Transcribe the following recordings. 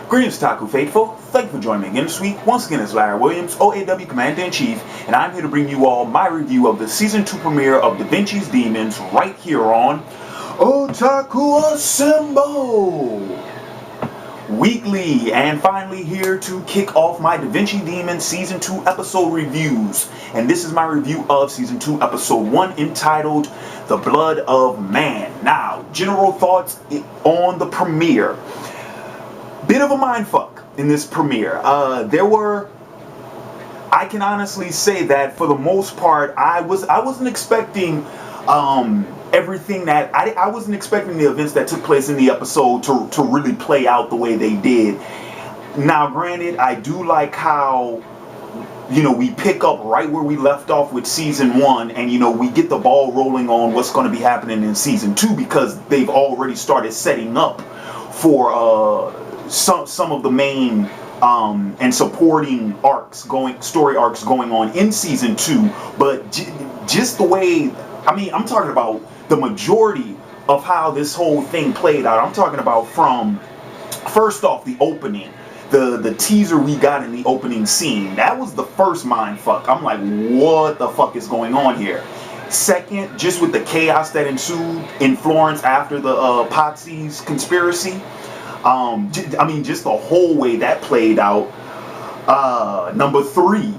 Greetings, Taku Faithful. Thank you for joining me again this week. Once again, it's Larry Williams, OAW Commander-in-Chief, and I'm here to bring you all my review of the Season 2 premiere of Da Vinci's Demons right here on Otaku Assemble! Weekly, and finally here to kick off my Da Vinci Demons Season 2 episode reviews. And this is my review of Season 2 Episode 1 entitled The Blood of Man. Now, general thoughts on the premiere. Bit of a mindfuck in this premiere. I can honestly say that for the most part, I wasn't expecting everything that I wasn't expecting the events that took place in the episode to really play out the way they did. Now, granted, I do like how we pick up right where we left off with Season 1, and we get the ball rolling on what's going to be happening in Season 2 because they've already started setting up for some of the main and supporting story arcs going on in Season 2, but just the way, I'm talking about the majority of how this whole thing played out. I'm talking about from, first off, the opening, the teaser we got in the opening scene. That was the first mindfuck. I'm like, what the fuck is going on here? Second, just with the chaos that ensued in Florence after the Pazzis conspiracy. Just the whole way that played out. Number 3,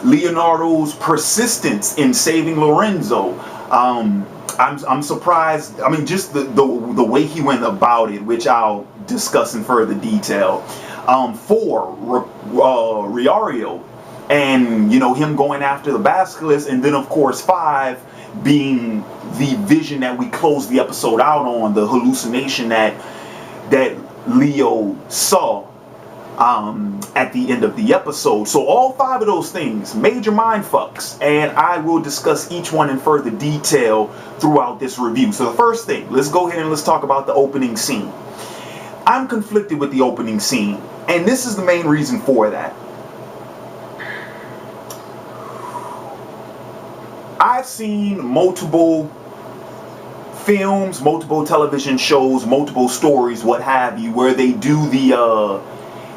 Leonardo's persistence in saving Lorenzo. I'm surprised. Just the way he went about it, which I'll discuss in further detail. 4, Riario, and him going after the basilisk, and then of course 5 being the vision that we closed the episode out on, the hallucination that Leo saw at the end of the episode. So all 5 of those things, major mindfucks, and I will discuss each one in further detail throughout this review. So the first thing, let's go ahead and let's talk about the opening scene. I'm conflicted with the opening scene, and this is the main reason for that. I've seen multiple films, multiple television shows, multiple stories, what have you, where they do the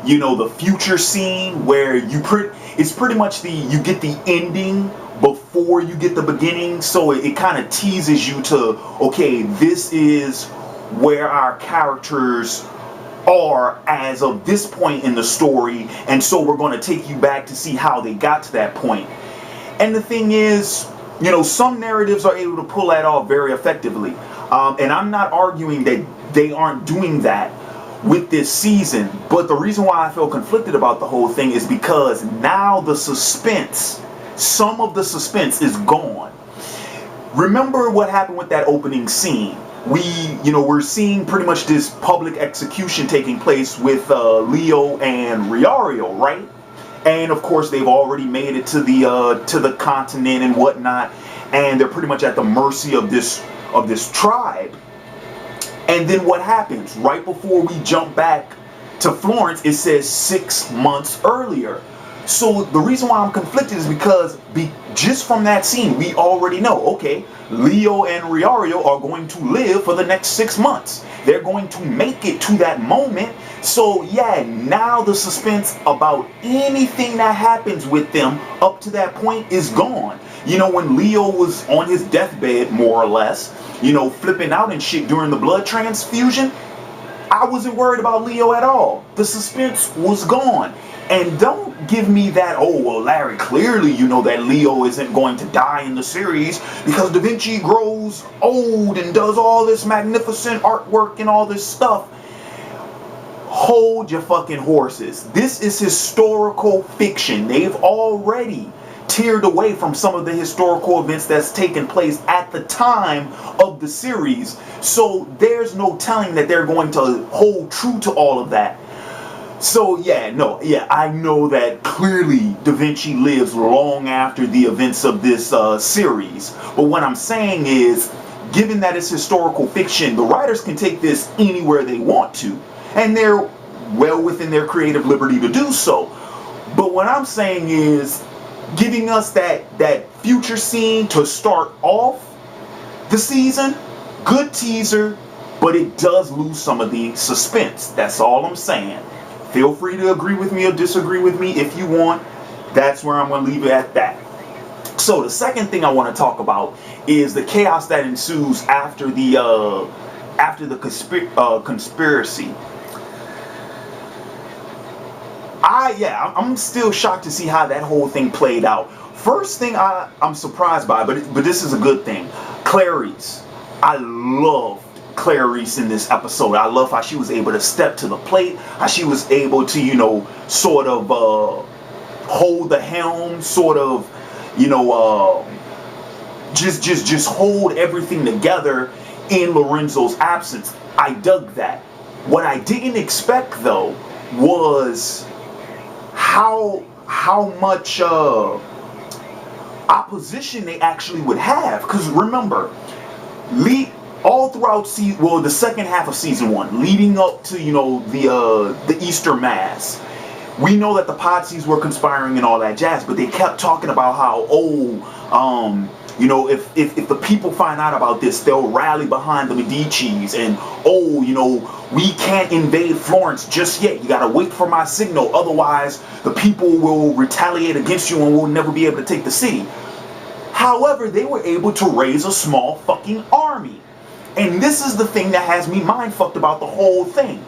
the future scene where it's pretty much you get the ending before you get the beginning, so it kind of teases you to, okay, this is where our characters are as of this point in the story, and so we're going to take you back to see how they got to that point. And the thing is, some narratives are able to pull that off very effectively. And I'm not arguing that they aren't doing that with this season. But the reason why I feel conflicted about the whole thing is because now the suspense, some of the suspense is gone. Remember what happened with that opening scene? We're seeing pretty much this public execution taking place with Leo and Riario, right? And of course, they've already made it to the continent and whatnot, and they're pretty much at the mercy of this tribe. And then what happens? Right before we jump back to Florence, it says 6 months earlier. So the reason why I'm conflicted is because just from that scene, we already know, okay, Leo and Riario are going to live for the next 6 months. They're going to make it to that moment. So yeah, now the suspense about anything that happens with them up to that point is gone. When Leo was on his deathbed, more or less, flipping out and shit during the blood transfusion, I wasn't worried about Leo at all. The suspense was gone. And don't give me that, oh, well, Larry, clearly you know that Leo isn't going to die in the series because Da Vinci grows old and does all this magnificent artwork and all this stuff. Hold your fucking horses. This is historical fiction. They've already teared away from some of the historical events that's taken place at the time of the series. So there's no telling that they're going to hold true to all of that. So I know that clearly Da Vinci lives long after the events of this series. But what I'm saying is, given that it's historical fiction, the writers can take this anywhere they want to. And they're well within their creative liberty to do so. But what I'm saying is, giving us that future scene to start off the season, good teaser, but it does lose some of the suspense. That's all I'm saying. Feel free to agree with me or disagree with me if you want. That's where I'm going to leave it at that. So the second thing I want to talk about is the chaos that ensues after the conspiracy. I'm still shocked to see how that whole thing played out. First thing I'm surprised by, but this is a good thing. Clarice. I loved Clarice in this episode. I love how she was able to step to the plate, how she was able to, sort of hold the helm, sort of, just hold everything together in Lorenzo's absence. I dug that. What I didn't expect though was how much opposition they actually would have. Because remember, all throughout the second half of season 1, leading up to the Easter Mass, we know that the Pazzis were conspiring and all that jazz, but they kept talking about how if the people find out about this, they'll rally behind the Medicis, and we can't invade Florence just yet. You gotta wait for my signal, otherwise the people will retaliate against you and we'll never be able to take the city. However, they were able to raise a small fucking army. And this is the thing that has me mind fucked about the whole thing.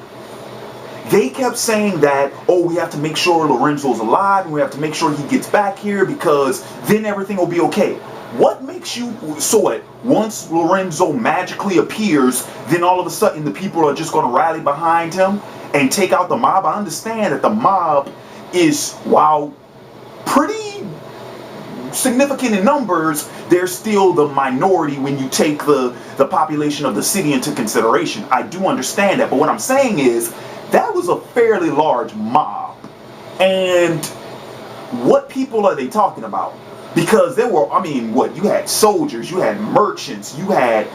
They kept saying that, we have to make sure Lorenzo's alive and we have to make sure he gets back here because then everything will be okay. What makes you so it once Lorenzo magically appears, then all of a sudden the people are just going to rally behind him and take out the mob? I understand that the mob is, while pretty significant in numbers, they're still the minority when you take the population of the city into consideration. I do understand that, but what I'm saying is that was a fairly large mob. And what people are they talking about? Because there were, you had soldiers, you had merchants, you had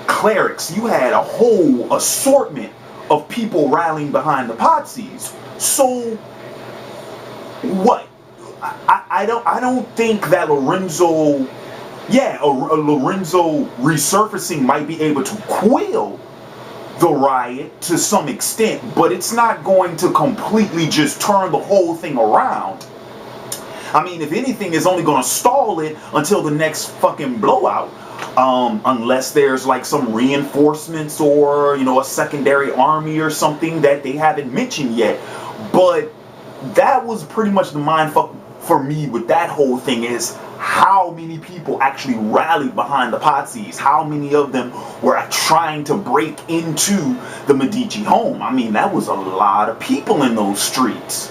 clerics, you had a whole assortment of people rallying behind the Pazzis. So what? I don't think that Lorenzo resurfacing might be able to quell the riot to some extent, but it's not going to completely just turn the whole thing around. If anything, it's only going to stall it until the next fucking blowout. Unless there's like some reinforcements or, a secondary army or something that they haven't mentioned yet. But that was pretty much the mindfuck for me with that whole thing, is how many people actually rallied behind the Pazzis. How many of them were trying to break into the Medici home. That was a lot of people in those streets.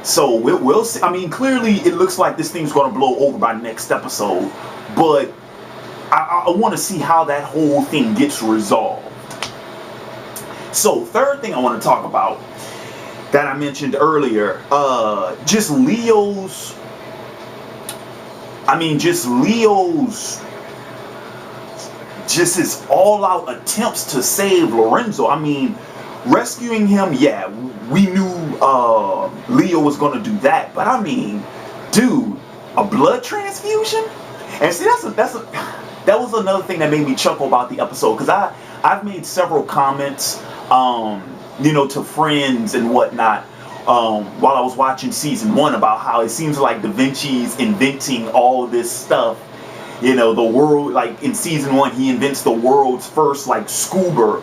So we'll see. Clearly it looks like this thing's going to blow over by next episode, but I want to see how that whole thing gets resolved. So third thing I want to talk about that I mentioned earlier, just Leo's his all-out attempts to save Lorenzo. Rescuing him, yeah, we knew Leo was going to do that, but dude, a blood transfusion? And see, that was another thing that made me chuckle about the episode, because I've made several comments, to friends and whatnot, while I was watching season 1, about how it seems like Da Vinci's inventing all this stuff. The world, like in season 1, he invents the world's first like scuba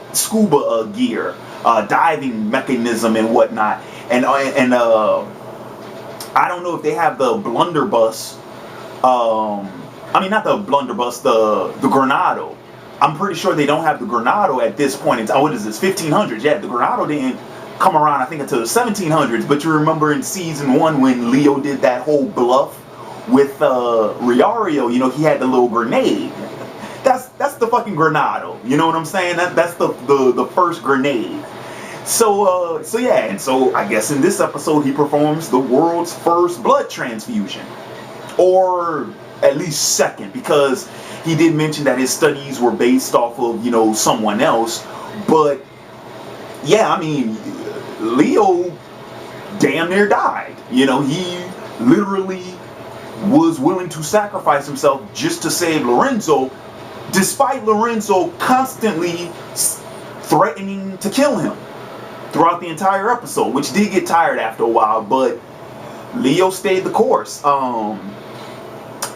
gear, diving mechanism and whatnot. And I don't know if they have the blunderbuss. Not the blunderbuss, the Granado. I'm pretty sure they don't have the Granado at this point in time. What is this, 1500s? Yeah, the Granado didn't come around, I think, until the 1700s. But you remember in season 1 when Leo did that whole bluff with Riario, he had the little grenade. That's the fucking Granado. You know what I'm saying? That's the first grenade. So yeah, and so I guess in this episode he performs the world's first blood transfusion, or at least second, because he did mention that his studies were based off of someone else. But yeah, Leo damn near died. He literally was willing to sacrifice himself just to save Lorenzo, despite Lorenzo constantly threatening to kill him throughout the entire episode, which did get tired after a while, but Leo stayed the course.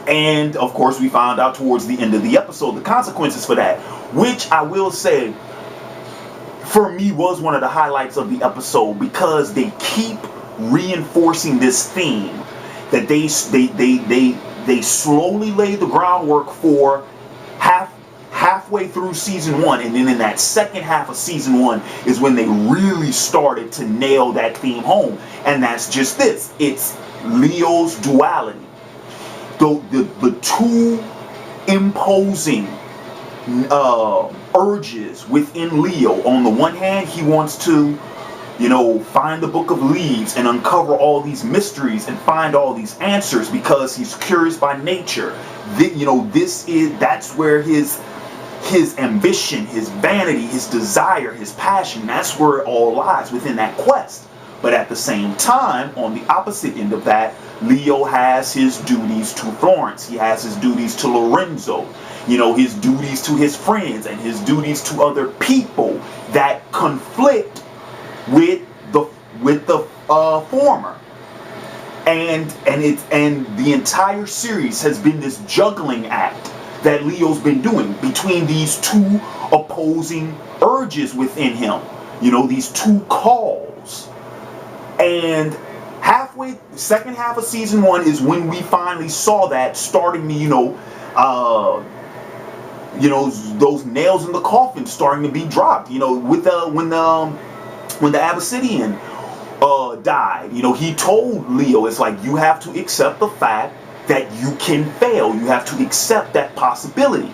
And of course, we found out towards the end of the episode the consequences for that, which I will say, for me, was one of the highlights of the episode, because they keep reinforcing this theme that they slowly laid the groundwork for halfway through season 1, and then in that second half of season 1 is when they really started to nail that theme home. And that's just this: it's Leo's duality. The two imposing urges within Leo. On the one hand, he wants to, find the book of leaves and uncover all these mysteries and find all these answers because he's curious by nature. That's where his ambition, his vanity, his desire, his passion, that's where it all lies, within that quest. But at the same time, on the opposite end of that, Leo has his duties to Florence. He has his duties to Lorenzo. His duties to his friends and his duties to other people that conflict with the former. And the entire series has been this juggling act that Leo's been doing between these two opposing urges within him. These two calls. And second half of season 1 is when we finally saw that starting to, those nails in the coffin starting to be dropped. With when the Abyssinian died, he told Leo, it's like, you have to accept the fact that you can fail. You have to accept that possibility.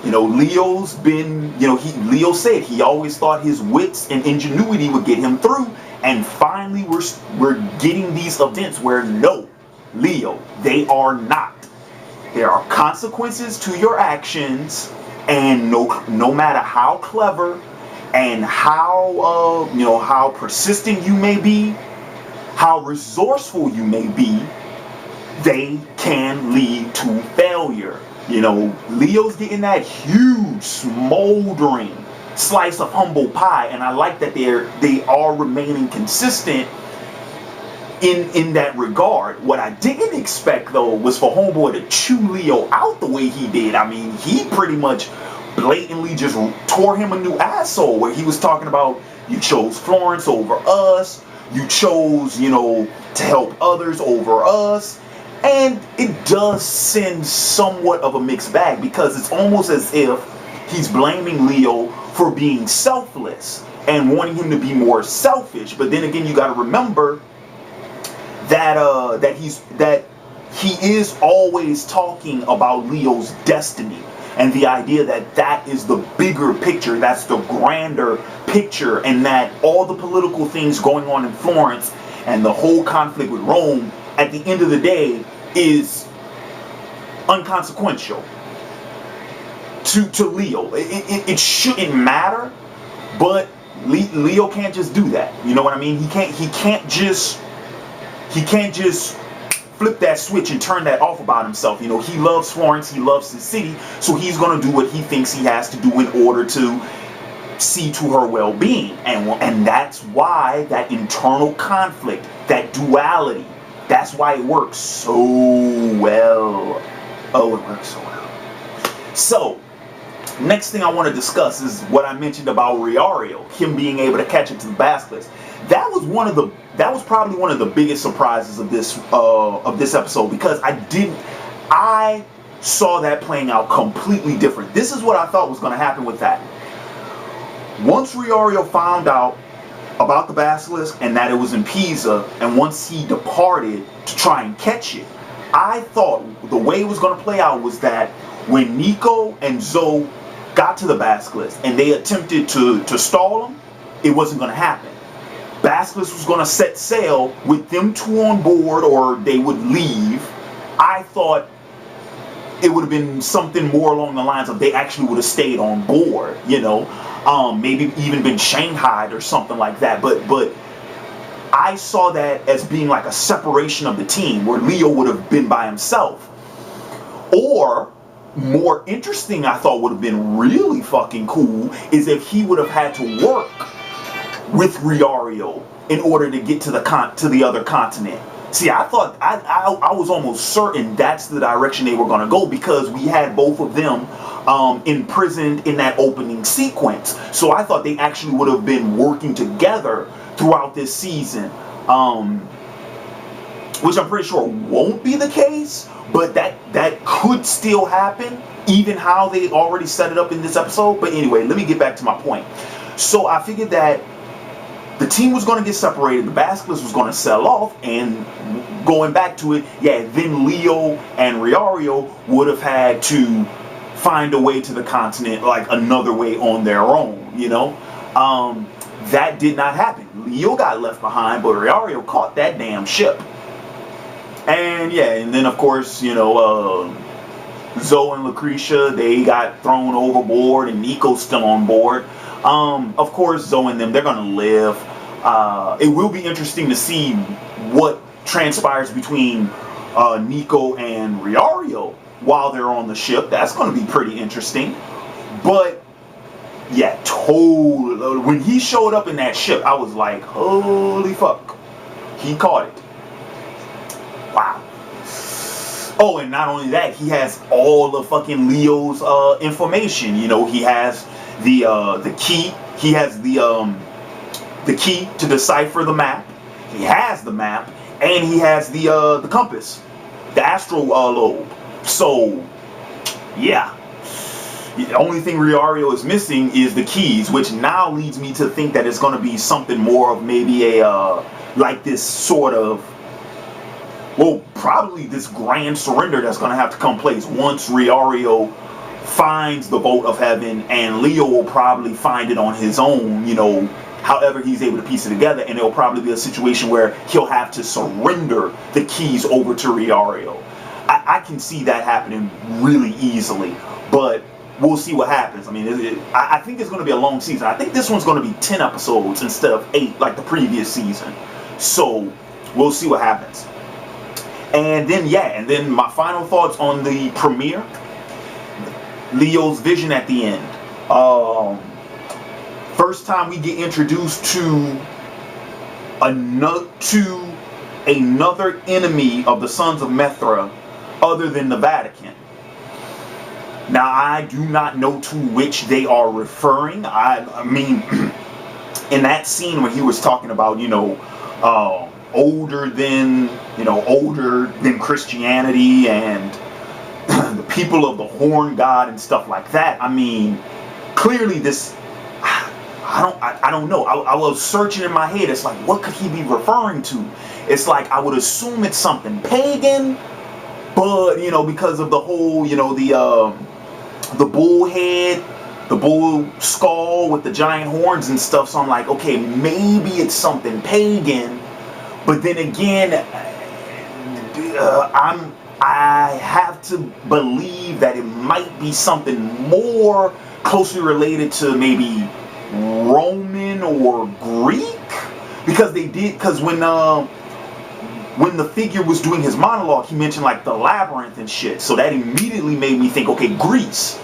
Leo's been, Leo said he always thought his wits and ingenuity would get him through. And finally, we're getting these events where, no, Leo, they are not. There are consequences to your actions, and no matter how clever and how persistent you may be, how resourceful you may be, they can lead to failure. Leo's getting that huge, smoldering slice of humble pie, and I like that they are remaining consistent in that regard. What I didn't expect, though, was for Homeboy to chew Leo out the way he did. I mean, he pretty much blatantly just tore him a new asshole, where he was talking about, you chose Florence over us, you chose, to help others over us. And it does send somewhat of a mixed bag, because it's almost as if he's blaming Leo for being selfless and wanting him to be more selfish. But then again, you got to remember that he is always talking about Leo's destiny, and the idea that is the bigger picture, that's the grander picture, and that all the political things going on in Florence and the whole conflict with Rome, at the end of the day, is unconsequential to Leo. It shouldn't matter, but Leo can't just do that. You know what I mean? He can't just flip that switch and turn that off about himself. He loves Florence, he loves his city, so he's gonna do what he thinks he has to do in order to see to her well-being. And that's why that internal conflict, that duality, that's why it works so well. Oh, it works so well. So, next thing I want to discuss is what I mentioned about Riario, him being able to catch it to the basilisk. That was probably one of the biggest surprises of this episode, because I saw that playing out completely different. This is what I thought was going to happen with that. Once Riario found out about the basilisk and that it was in Pisa, and once he departed to try and catch it, I thought the way it was going to play out was that when Nico and Zoe got to the basilisk and they attempted to stall him, it wasn't going to happen. Basilisk was going to set sail with them two on board, or they would leave. I thought it would have been something more along the lines of they actually would have stayed on board, maybe even been shanghaied or something like that. But I saw that as being like a separation of the team, where Leo would have been by himself. Or more interesting, I thought would have been really fucking cool, is if he would have had to work with Riario in order to get to the other continent. See, I thought I was almost certain that's the direction they were going to go, because we had both of them imprisoned in that opening sequence. So I thought they actually would have been working together throughout this season, which I'm pretty sure won't be the case, but that could still happen, even how they already set it up in this episode. But anyway, let me get back to my point. So I figured that the team was going to get separated, the Basilisk was going to sell off, and going back to it, yeah, then Leo and Riario would have had to find a way to the continent, like another way on their own, you know? That did not happen. Leo got left behind, but Riario caught that damn ship. And yeah, and then of course, you know, Zoe and Lucretia, they got thrown overboard, and Nico's still on board. Of course, Zoe and them, they're gonna live. It will be interesting to see what transpires between Nico and Riario while they're on the ship. That's gonna be pretty interesting. But yeah, totally. When he showed up in that ship, I was like, holy fuck, he caught it. Wow. Oh, and not only that, he has all of fucking Leo's information. You know, he has the key. He has the key to decipher the map. He has the map, and he has the compass, the astral lobe. So, yeah. The only thing Riario is missing is the keys, which now leads me to think that it's going to be something more of maybe a like this sort of, well, probably this grand surrender that's going to have to come place once Riario finds the Boat of Heaven, and Leo will probably find it on his own, you know, however he's able to piece it together, and it'll probably be a situation where he'll have to surrender the keys over to Riario. I can see that happening really easily, but we'll see what happens. I mean, I think it's going to be a long season. I think this one's going to be 10 episodes instead of 8 like the previous season. So we'll see what happens. And then, yeah, and then my final thoughts on the premiere. Leo's vision at the end. First time we get introduced to another enemy of the Sons of Mithra other than the Vatican. Now, I do not know to which they are referring. I mean, in that scene when he was talking about, you know, older than Christianity and the people of the Horn God and stuff like that. I mean, clearly this, I don't know. I was searching in my head. It's like, what could he be referring to? It's like, I would assume it's something pagan, but, you know, because of the whole, you know, the bull head, the bull skull with the giant horns and stuff. So I'm like, okay, maybe it's something pagan. But then again, I have to believe that it might be something more closely related to maybe Roman or Greek, because when the figure was doing his monologue, he mentioned like the labyrinth and shit. So that immediately made me think, okay, Greece.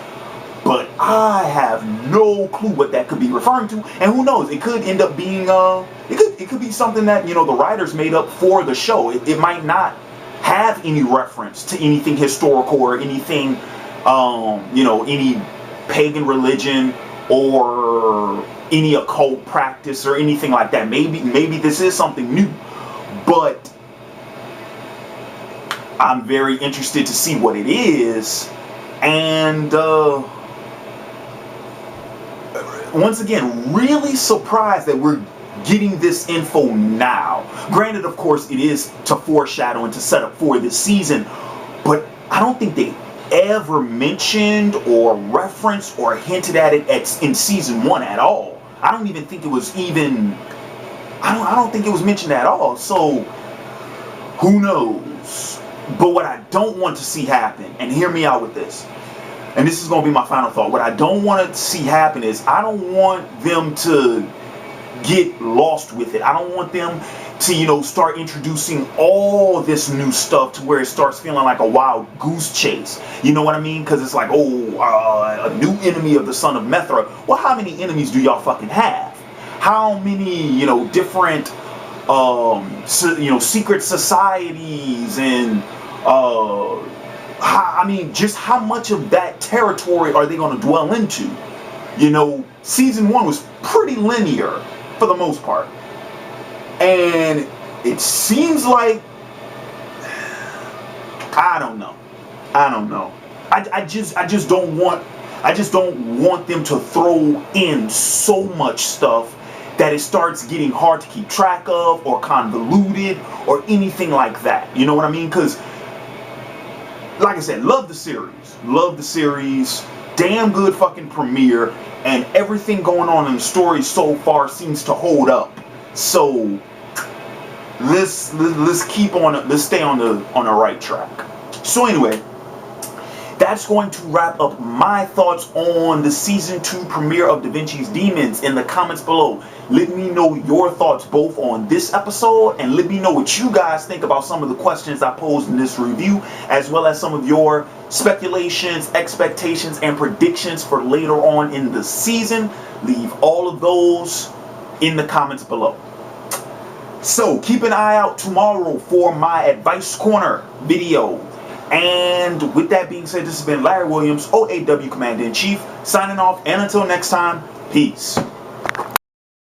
But I have no clue what that could be referring to, and who knows? It could end up being it could be something that, you know, the writers made up for the show. It might not have any reference to anything historical or anything, you know, any pagan religion or any occult practice or anything like that. Maybe this is something new, but I'm very interested to see what it is. And once again, really surprised that we're getting this info now. Granted, of course, it is to foreshadow and to set up for this season, but I don't think they ever mentioned or referenced or hinted at it in season 1 at all. I don't even think it was even, I don't think it was mentioned at all. So who knows? But what I don't want to see happen, and hear me out with this, and this is going to be my final thought, what I don't want to see happen is, I don't want them to get lost with it. I don't want them to, start introducing all this new stuff to where it starts feeling like a wild goose chase. You know what I mean? Because it's like, a new enemy of the son of Methra. Well, how many enemies do y'all fucking have? How many, different, secret societies and, just how much of that territory are they going to dwell into? Season 1 was pretty linear for the most part. And it seems like, I don't know. I just don't want them to throw in so much stuff that it starts getting hard to keep track of or convoluted or anything like that. You know what I mean? Because, like I said, love the series. Damn good fucking premiere, and everything going on in the story so far seems to hold up. So let's stay on the right track. So anyway, that's going to wrap up my thoughts on the season 2 premiere of Da Vinci's Demons. In the comments below, let me know your thoughts both on this episode, and let me know what you guys think about some of the questions I posed in this review, as well as some of your speculations, expectations, and predictions for later on in the season. Leave all of those in the comments below. So keep an eye out tomorrow for my Advice Corner video. And with that being said, this has been Larry Williams, OAW Commander-in-Chief, signing off, and until next time, peace.